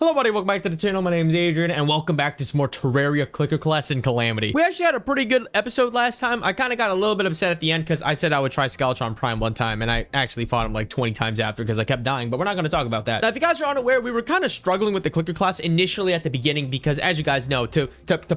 Hello buddy, welcome back to the channel. My name is Adrian and welcome back to some more Terraria Clicker Class in Calamity. We actually had a pretty good episode last time. I kind of got a little bit upset at the end because I said I would try Skeletron Prime one time and I actually fought him like 20 times after because I kept dying, but we're not going to talk about that. Now, if you guys are unaware, we were kind of struggling with the Clicker Class initially at the beginning because, as you guys know, to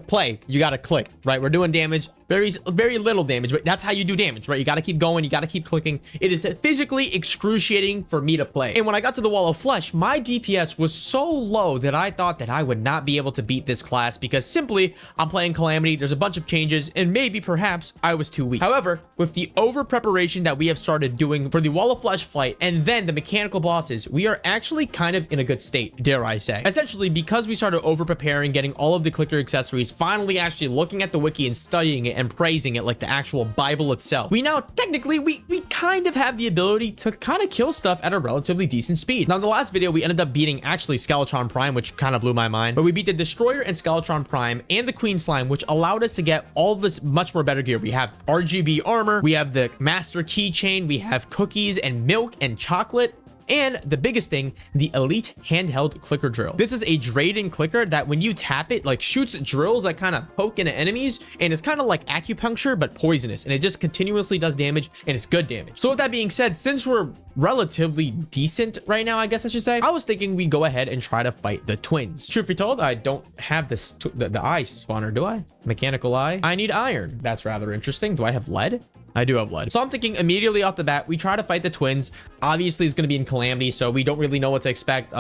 play, you got to click, right? We're doing damage, very little damage, but that's how you do damage, right? You got to keep going, you got to keep clicking. It is physically excruciating for me to play. And when I got to the Wall of Flesh, my DPS was so low that I thought that I would not be able to beat this class because simply I'm playing Calamity, there's a bunch of changes, and maybe perhaps I was too weak. However, with the over preparation that we have started doing for the Wall of Flesh fight and then the mechanical bosses, we are actually kind of in a good state, dare I say. Essentially, because we started over preparing, getting all of the clicker accessories, finally actually looking at the wiki and studying it and praising it like the actual Bible itself, we now technically we kind of have the ability to kind of kill stuff at a relatively decent speed. Now in the last video we ended up beating actually Skeletron Prime, which kind of blew my mind, but we beat the Destroyer and Skeletron Prime and the Queen Slime, which allowed us to get all of this much more better gear. We have RGB armor, we have the Master Keychain, we have cookies and milk and chocolate, and the biggest thing, the elite handheld clicker drill. This is a Drayden clicker that when you tap it, like shoots drills that kind of poke into enemies, and it's kind of like acupuncture but poisonous, and it just continuously does damage, and it's good damage. So with that being said, since we're relatively decent right now, I guess I should say, I was thinking we go ahead and try to fight the twins. Truth be told, I don't have this the eye spawner, do I? Mechanical eye. I need iron. That's rather interesting. Do I have lead? I do have lead. So I'm thinking immediately off the bat, we try to fight the twins. Obviously, it's going to be in Calamity, so we don't really know what to expect.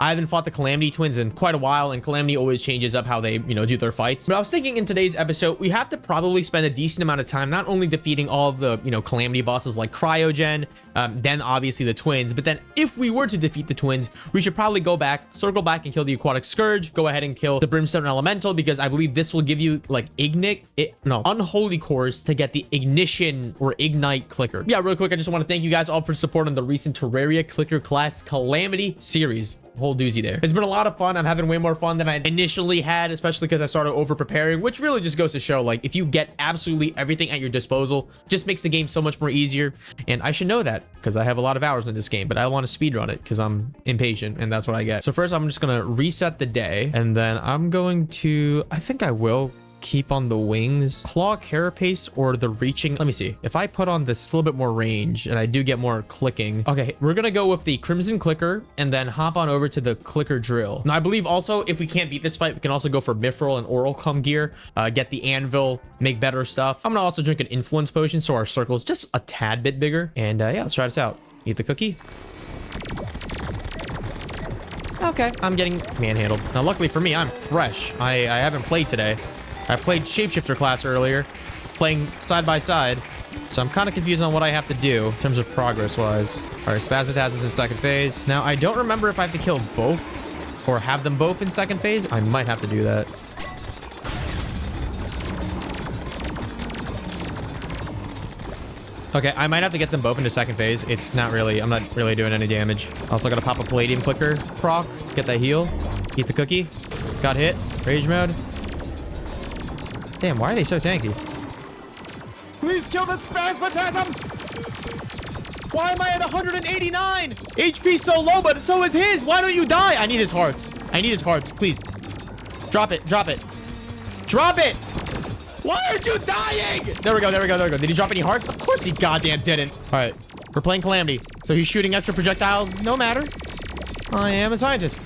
I haven't fought the Calamity twins in quite a while, and Calamity always changes up how they, do their fights. But I was thinking in today's episode, we have to probably spend a decent amount of time not only defeating all of the, Calamity bosses like Cryogen, then obviously the twins, but then if we were to defeat the twins, we should probably circle back and kill the Aquatic Scourge, go ahead and kill the Brimstone Elemental, because I believe this will give you like unholy cores to get the ignition or ignite clicker. Yeah, real quick, I just want to thank you guys all for supporting the recent Terraria Clicker Class Calamity series. Whole doozy there. It's been a lot of fun. I'm having way more fun than I initially had, especially because I started over preparing, which really just goes to show, like, if you get absolutely everything at your disposal, just makes the game so much more easier. And I should know that because I have a lot of hours in this game, but I want to speedrun it because I'm impatient and that's what I get. So first I'm just gonna reset the day, and then I'm going to, I think I will keep on the wings, claw carapace, or the reaching. Let me see if I put on this a little bit more range and I do get more clicking. Okay, we're gonna go with the crimson clicker and then hop on over to the clicker drill. Now I believe also if we can't beat this fight, we can also go for mithril and oral cum gear, get the anvil, make better stuff. I'm gonna also drink an influence potion so our circle is just a tad bit bigger. And yeah, let's try this out. Eat the cookie. Okay, I'm getting manhandled. Now luckily for me, I'm fresh. I haven't played today. I played Shapeshifter class earlier, playing side by side, so I'm kind of confused on what I have to do in terms of progress-wise. All right, Spasmatasm's in second phase. Now, I don't remember if I have to kill both or have them both in second phase. I might have to do that. Okay, I might have to get them both into second phase. It's not really, I'm not really doing any damage. Also gotta pop a Palladium Clicker proc to get that heal. Eat the cookie. Got hit. Rage mode. Damn, why are they so tanky? Please kill the Spasmatasm! Why am I at 189? HP so low, but so is his. Why don't you die? I need his hearts. I need his hearts, please. Drop it, drop it. Drop it! Why aren't you dying? There we go, there we go, there we go. Did he drop any hearts? Of course he goddamn didn't. All right, we're playing Calamity. So he's shooting extra projectiles, no matter. I am a scientist.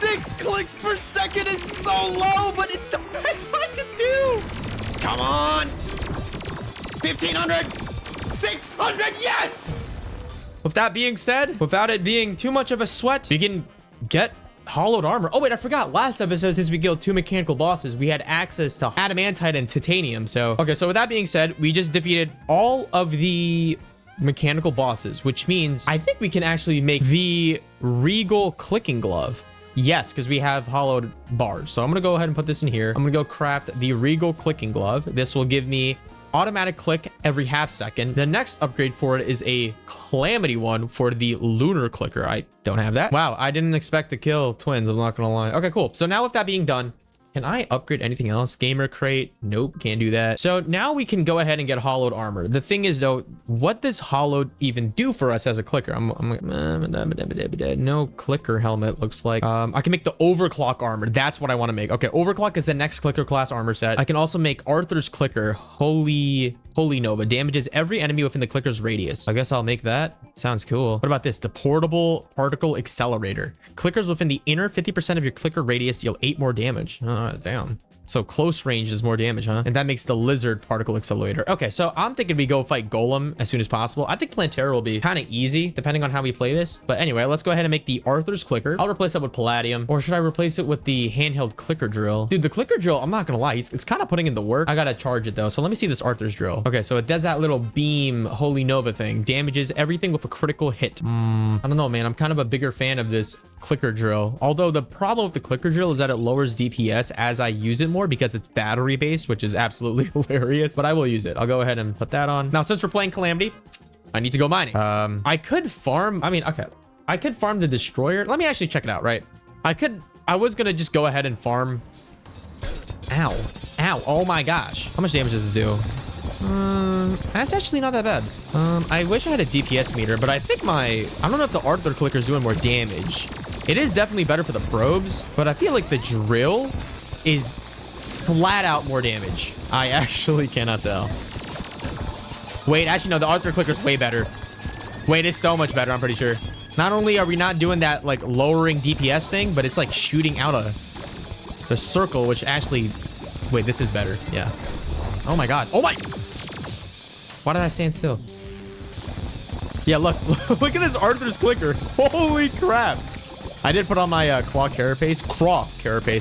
6 clicks per second is so low, but it's the best I can do. Come on. 1,500. 600, yes! With that being said, without it being too much of a sweat, we can get hollowed armor. Oh, wait, I forgot. Last episode, since we killed 2 mechanical bosses, we had access to adamantite and titanium. So, okay, so with that being said, we just defeated all of the mechanical bosses, which means I think we can actually make the regal clicking glove. Yes, because we have hollowed bars. So I'm going to go ahead and put this in here. I'm going to go craft the regal clicking glove. This will give me automatic click every half second. The next upgrade for it is a Calamity one for the lunar clicker. I don't have that. Wow, I didn't expect to kill twins. I'm not going to lie. Okay, cool. So now with that being done, Can I upgrade anything else? Gamer crate? Nope, can't do that. So now we can go ahead and get hollowed armor. The thing is though, what does hollowed even do for us as a clicker? I'm like, no clicker helmet looks like. I can make the overclock armor. That's what I want to make. Okay, overclock is the next clicker class armor set. I can also make Arthur's clicker. Holy Nova damages every enemy within the clicker's radius. I guess I'll make that. Sounds cool. What about this? The portable particle accelerator. Clickers within the inner 50% of your clicker radius deal 8 more damage. Oh, damn. So close range is more damage, huh? And that makes the lizard particle accelerator. Okay, so I'm thinking we go fight Golem as soon as possible. I think Plantera will be kind of easy depending on how we play this. But anyway, let's go ahead and make the Arthur's clicker. I'll replace that with Palladium. Or should I replace it with the handheld clicker drill? Dude, the clicker drill, I'm not gonna lie, it's kind of putting in the work. I gotta charge it though. So let me see this Arthur's drill. Okay, so it does that little beam Holy Nova thing. Damages everything with a critical hit. I don't know, man. I'm kind of a bigger fan of this clicker drill. Although the problem with the clicker drill is that it lowers DPS as I use it more because it's battery based, which is absolutely hilarious, but I will use it. I'll go ahead and put that on. Now, since we're playing Calamity, I need to go mining. I could farm. I mean, okay. I could farm the destroyer. Let me actually check it out, right? I was gonna just go ahead and farm. Ow. Oh my gosh. How much damage does this do? That's actually not that bad. I wish I had a DPS meter, but I think I don't know if the Arthur clicker is doing more damage. It is definitely better for the probes, but I feel like the drill is flat out more damage. I actually cannot tell. Wait, actually, no, the Arthur clicker is way better. Wait, it's so much better, I'm pretty sure. Not only are we not doing that, like, lowering DPS thing, but it's, like, shooting out the circle, which actually... Wait, this is better. Yeah. Oh, my God. Oh, my... Why did I stand still? Yeah, look. Look at this Arthur's clicker. Holy crap. I did put on my claw carapace,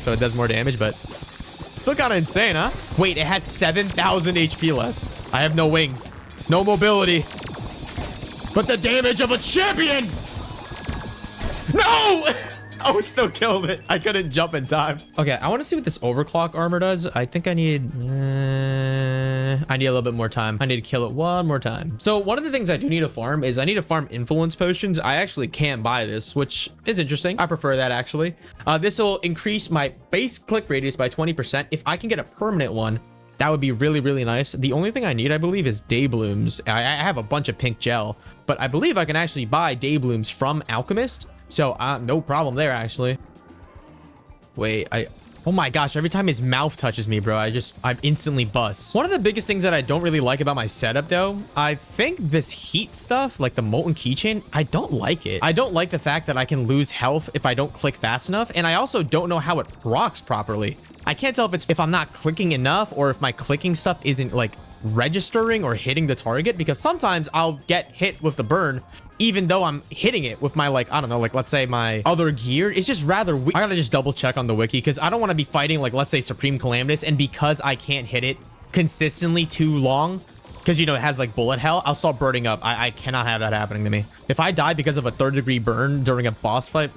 so it does more damage, but still kind of insane, huh? Wait, it has 7,000 HP left. I have no wings, no mobility, but the damage of a champion. No! Oh, it still killed it. I couldn't jump in time. Okay, I want to see what this overclock armor does. I think I need a little bit more time. I need to kill it one more time. So one of the things I do need to farm is I need to farm influence potions. I actually can't buy this, which is interesting. I prefer that actually. This will increase my base click radius by 20%. If I can get a permanent one, that would be really, really nice. The only thing I need, I believe, is day blooms. I have a bunch of pink gel, but I believe I can actually buy day blooms from Alchemist. So no problem there, actually. Wait, oh my gosh, every time his mouth touches me, bro, I instantly bust. One of the biggest things that I don't really like about my setup, though, I think this heat stuff, like the molten keychain, I don't like it. I don't like the fact that I can lose health if I don't click fast enough, and I also don't know how it procs properly. I can't tell if I'm not clicking enough or if my clicking stuff isn't like registering or hitting the target, because sometimes I'll get hit with the burn even though I'm hitting it with my, like, I don't know, like, let's say my other gear. It's just rather weird. I gotta just double check on the wiki because I don't want to be fighting, like, let's say Supreme Calamitous, and because I can't hit it consistently too long, because, you know, it has like bullet hell, I'll start burning up. I cannot have that happening to me. If I die because of a 3rd-degree burn during a boss fight,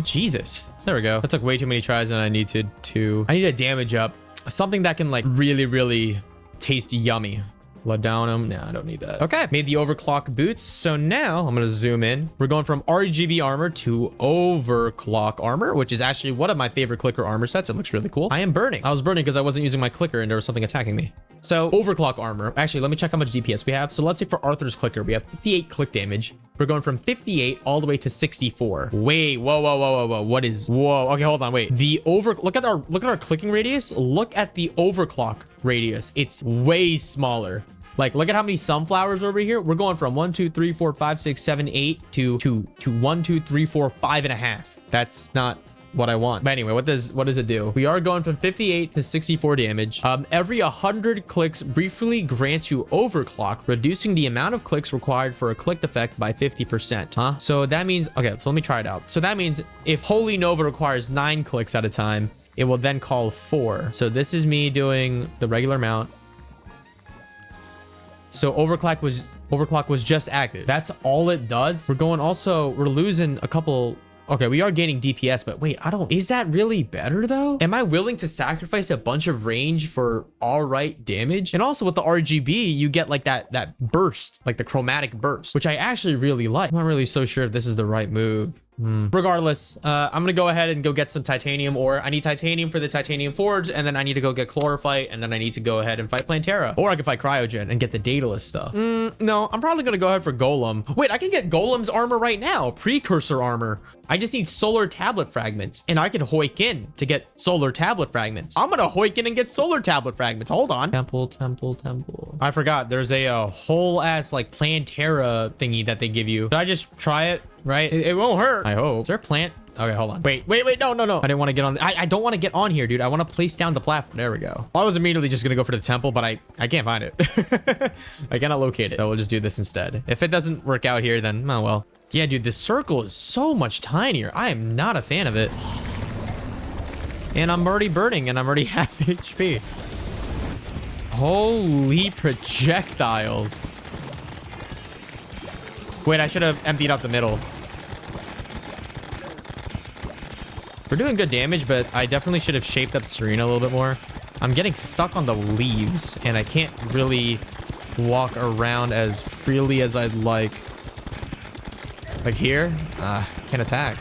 Jesus. There we go. That took way too many tries than I needed to. I need a damage up. Something that can, like, really, really taste yummy. Laudanum. Nah, I don't need that. Okay, made the overclock boots. So now I'm gonna zoom in. We're going from RGB armor to overclock armor, which is actually one of my favorite clicker armor sets. It looks really cool. I am burning. I was burning because I wasn't using my clicker and there was something attacking me. So overclock armor. Actually, let me check how much DPS we have. So let's say for Arthur's clicker, we have 58 click damage. We're going from 58 all the way to 64. Wait, whoa. What is, whoa. Okay, hold on, wait. Look at our clicking radius. Look at the overclock radius. It's way smaller. Like, look at how many sunflowers over here. We're going from 1, 2, 3, 4, 5, 6, 7, 8 to 1, 2, 3, 4, 5.5. That's not what I want. But anyway, what does it do? We are going from 58 to 64 damage. Every 100 clicks briefly grants you overclock, reducing the amount of clicks required for a click effect by 50%. Huh? So that means, okay, so let me try it out. So that means if Holy Nova requires 9 clicks at a time, it will then call 4. So this is me doing the regular amount. So overclock was just active. That's all it does. We're losing a couple. Okay, we are gaining DPS, but wait, is that really better though? Am I willing to sacrifice a bunch of range for all right damage? And also with the RGB, you get like that burst, like the chromatic burst, which I actually really like. I'm not really so sure if this is the right move. Regardless, I'm gonna go ahead and go get some titanium ore. I need titanium for the titanium forge, and then I need to go get chlorophyte, and then I need to go ahead and fight Plantera. Or I can fight Cryogen and get the Daedalus stuff. No, I'm probably gonna go ahead for Golem. Wait, I can get Golem's armor right now. Precursor armor. I just need solar tablet fragments, and I can hoik in to get solar tablet fragments. I'm gonna hoik in and get solar tablet fragments. Hold on. Temple. I forgot. There's a whole ass like Plantera thingy that they give you. Should I just try it? Right? It won't hurt. I hope. Is there a plant? Okay, hold on. Wait. No. I didn't want to get on. I don't want to get on here, dude. I want to place down the platform. There we go. I was immediately just going to go for the temple, but I can't find it. I cannot locate it. So we'll just do this instead. If it doesn't work out here, then, oh well. Yeah, dude, this circle is so much tinier. I am not a fan of it. And I'm already burning, and I'm already half HP. Holy projectiles. Wait, I should have emptied out the middle. We're doing good damage, but I definitely should have shaped up the arena a little bit more. I'm getting stuck on the leaves, and I can't really walk around as freely as I'd like. Like here, can't attack.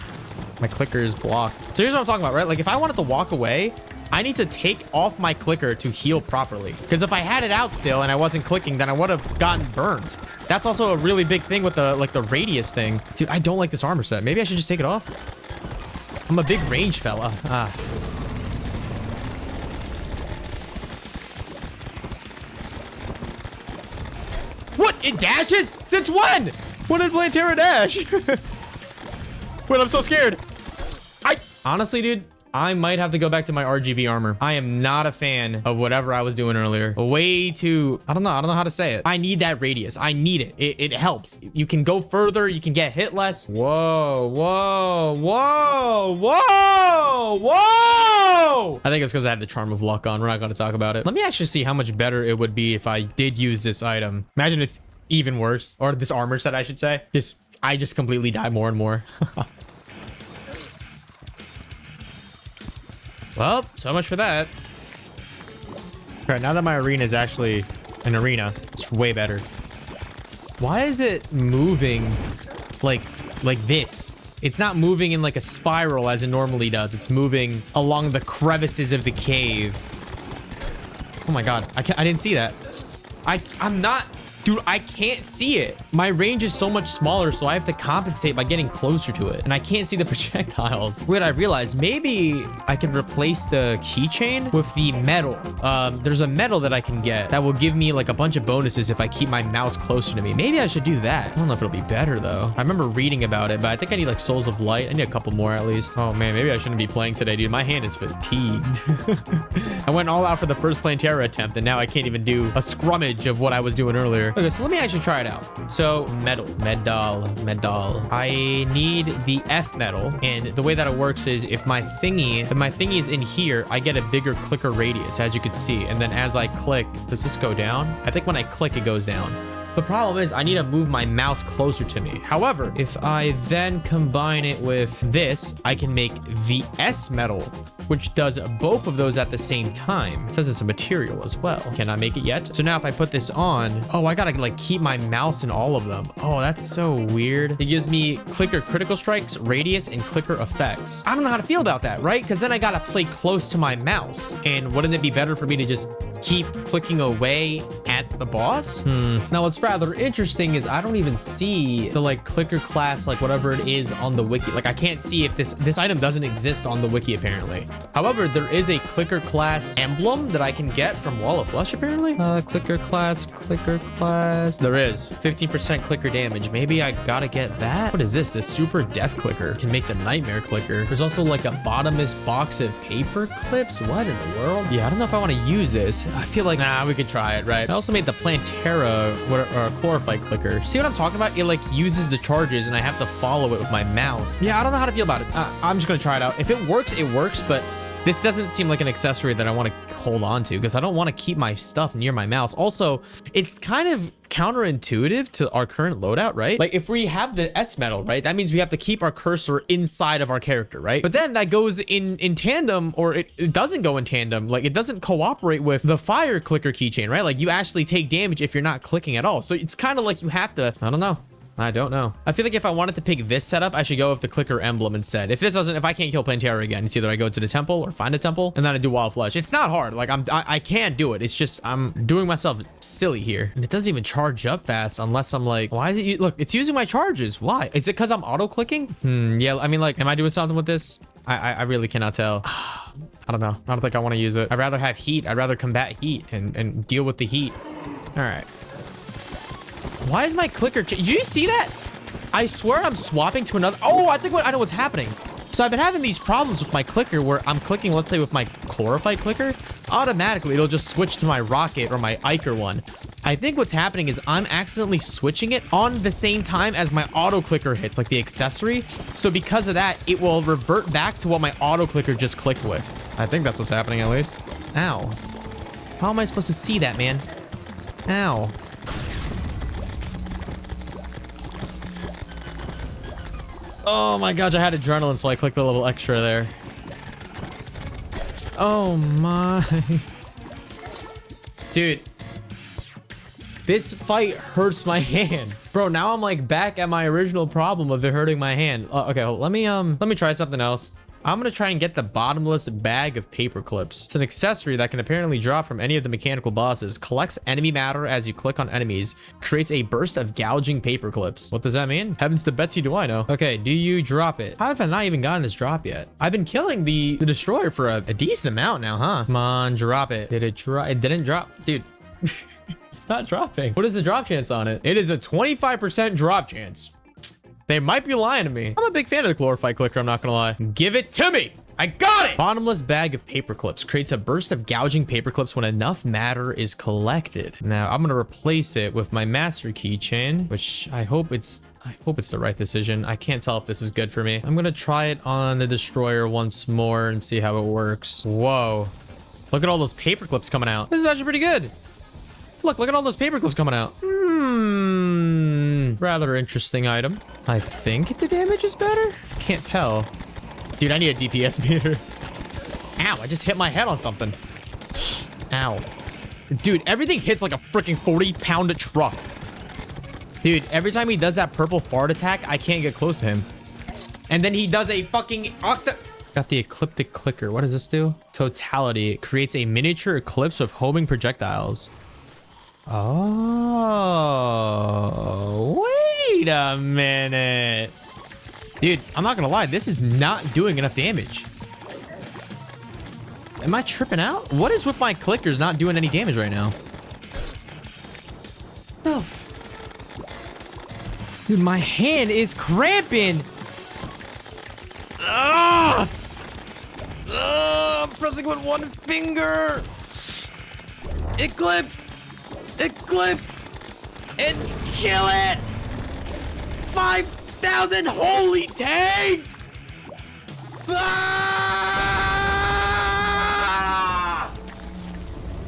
My clicker is blocked. So here's what I'm talking about, right? Like if I wanted to walk away, I need to take off my clicker to heal properly. Because if I had it out still and I wasn't clicking, then I would have gotten burned. That's also a really big thing with the like the radius thing. Dude, I don't like this armor set. Maybe I should just take it off. I'm a big range fella. What? It dashes? Since when? When did Plantera dash? Wait, I'm so scared. Honestly, dude, I might have to go back to my RGB armor. I am not a fan of whatever I was doing earlier. Way too, I don't know how to say it. I need that radius. I need it. It helps. You can go further. You can get hit less. Whoa. I think it's because I had the charm of luck on. We're not going to talk about it. Let me actually see how much better it would be if I did use this item. Imagine it's even worse, or this armor set, I should say. I just completely die more and more. Well, so much for that. All right, now that my arena is actually an arena, it's way better. Why is it moving like this? It's not moving in like a spiral as it normally does. It's moving along the crevices of the cave. Oh my God, I didn't see that. I'm not... Dude, I can't see it. My range is so much smaller, so I have to compensate by getting closer to it. And I can't see the projectiles. Wait, I realized maybe I can replace the keychain with the metal. There's a metal that I can get that will give me like a bunch of bonuses if I keep my mouse closer to me. Maybe I should do that. I don't know if it'll be better though. I remember reading about it, but I think I need like Souls of Light. I need a couple more at least. Oh man, maybe I shouldn't be playing today, dude. My hand is fatigued. I went all out for the first Plantera attempt, and now I can't even do a scrummage of what I was doing earlier. Okay, so let me actually try it out. So medal. I need the F medal, and the way that it works is if my thingy is in here, I get a bigger clicker radius, as you can see. And then as I click, does this go down? I think when I click, it goes down. The problem is I need to move my mouse closer to me. However, if I then combine it with this, I can make the S metal, which does both of those at the same time. It says it's a material as well. Can I make it yet? So now if I put this on, oh, I gotta like keep my mouse in all of them. Oh, that's so weird. It gives me clicker critical strikes, radius, and clicker effects. I don't know how to feel about that, right? Because then I gotta play close to my mouse. And wouldn't it be better for me to just keep clicking away at the boss? Now what's rather interesting is I don't even see the like clicker class, like whatever it is on the wiki. Like I can't see if this item doesn't exist on the wiki apparently. However, there is a clicker class emblem that I can get from Wall of Flesh apparently. Clicker class. There is 15% clicker damage. Maybe I gotta get that. What is this? The super def clicker can make the nightmare clicker. There's also like a bottomless box of paper clips. What in the world? Yeah, I don't know if I want to use this. I feel like, nah, we could try it, right? I also made the Plantera or chlorophyte clicker. See what I'm talking about? It like uses the charges and I have to follow it with my mouse. Yeah, I don't know how to feel about it. I'm just gonna try it out. If it works, it works, but this doesn't seem like an accessory that I want to hold on to because I don't want to keep my stuff near my mouse. Also, it's kind of counterintuitive to our current loadout, right? Like if we have the S metal, right? That means we have to keep our cursor inside of our character, right? But then that goes in tandem, or it doesn't go in tandem. Like it doesn't cooperate with the fire clicker keychain, right? Like you actually take damage if you're not clicking at all. So it's kind of like you have to, I don't know. I don't know. I feel like if I wanted to pick this setup, I should go with the clicker emblem instead. If I can't kill Plantera again, it's either I go to the temple or find a temple and then I do wild flesh. It's not hard. Like I can do it. It's just I'm doing myself silly here. And it doesn't even charge up fast unless I'm like, why is it? Look, it's using my charges. Why? Is it because I'm auto clicking? Yeah. I mean, like, am I doing something with this? I really cannot tell. I don't know. I don't think I want to use it. I'd rather have heat. I'd rather combat heat and deal with the heat. All right. Why is my clicker? Did you see that? I swear I'm swapping to another. Oh, I know what's happening. So I've been having these problems with my clicker where I'm clicking, let's say with my chlorophyte clicker, automatically it'll just switch to my rocket or my Iker one. I think what's happening is I'm accidentally switching it on the same time as my auto clicker hits, like the accessory. So because of that, it will revert back to what my auto clicker just clicked with. I think that's what's happening at least. Ow. How am I supposed to see that, man? Ow. Oh my gosh, I had adrenaline, so I clicked a little extra there. Oh my. Dude. This fight hurts my hand. Bro, now I'm like back at my original problem of it hurting my hand. Okay, well, let me try something else. I'm gonna try and get the bottomless bag of paperclips. It's an accessory that can apparently drop from any of the mechanical bosses, collects enemy matter as you click on enemies, creates a burst of gouging paperclips. What does that mean? Heavens to Betsy, do I know? Okay, do you drop it? How have I not even gotten this drop yet? I've been killing the destroyer for a decent amount now, huh? Come on, drop it. Did it drop? It didn't drop. Dude. It's not dropping. What is the drop chance on it? It is a 25% drop chance. They might be lying to me. I'm a big fan of the chlorophyte clicker, I'm not gonna lie. Give it to me. I got it. Bottomless bag of paperclips creates a burst of gouging paperclips when enough matter is collected. Now I'm gonna replace it with my master keychain, which I hope it's the right decision. I can't tell if this is good for me. I'm gonna try it on the destroyer once more and see how it works. Whoa. Look at all those paperclips coming out. This is actually pretty good. Look at all those paperclips coming out. Rather interesting item. I think the damage is better. Can't tell. Dude, I need a DPS meter. Ow, I just hit my head on something. Ow. Dude, everything hits like a freaking 40-pound truck. Dude, every time he does that purple fart attack, I can't get close to him. And then he does a fucking Got the ecliptic clicker. What does this do? Totality. It creates a miniature eclipse with homing projectiles. Oh, wait a minute. Dude, I'm not gonna lie. This is not doing enough damage. Am I tripping out? What is with my clickers not doing any damage right now? No. Dude, my hand is cramping. Ah! I'm pressing with one finger. Eclipse. Eclipse. And kill it. 5,000. Holy tank. Ah!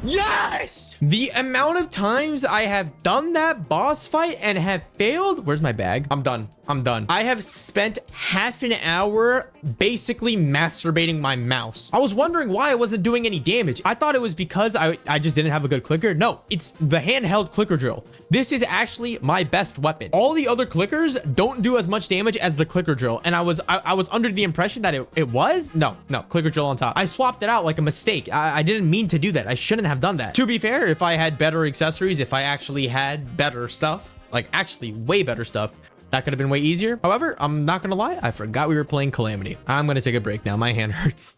Yes. The amount of times I have done that boss fight and have failed. Where's my bag? I'm done. I'm done. I have spent half an hour basically masturbating my mouse. I was wondering why I wasn't doing any damage. I thought it was because I just didn't have a good clicker. No, it's the handheld clicker drill. This is actually my best weapon. All the other clickers don't do as much damage as the clicker drill. And I was under the impression that it was. No, clicker drill on top. I swapped it out like a mistake. I didn't mean to do that. I shouldn't have done that. To be fair, if I had better accessories, if I actually had better stuff, like actually way better stuff, that could have been way easier. However, I'm not gonna lie, I forgot we were playing Calamity. I'm gonna take a break now. My hand hurts.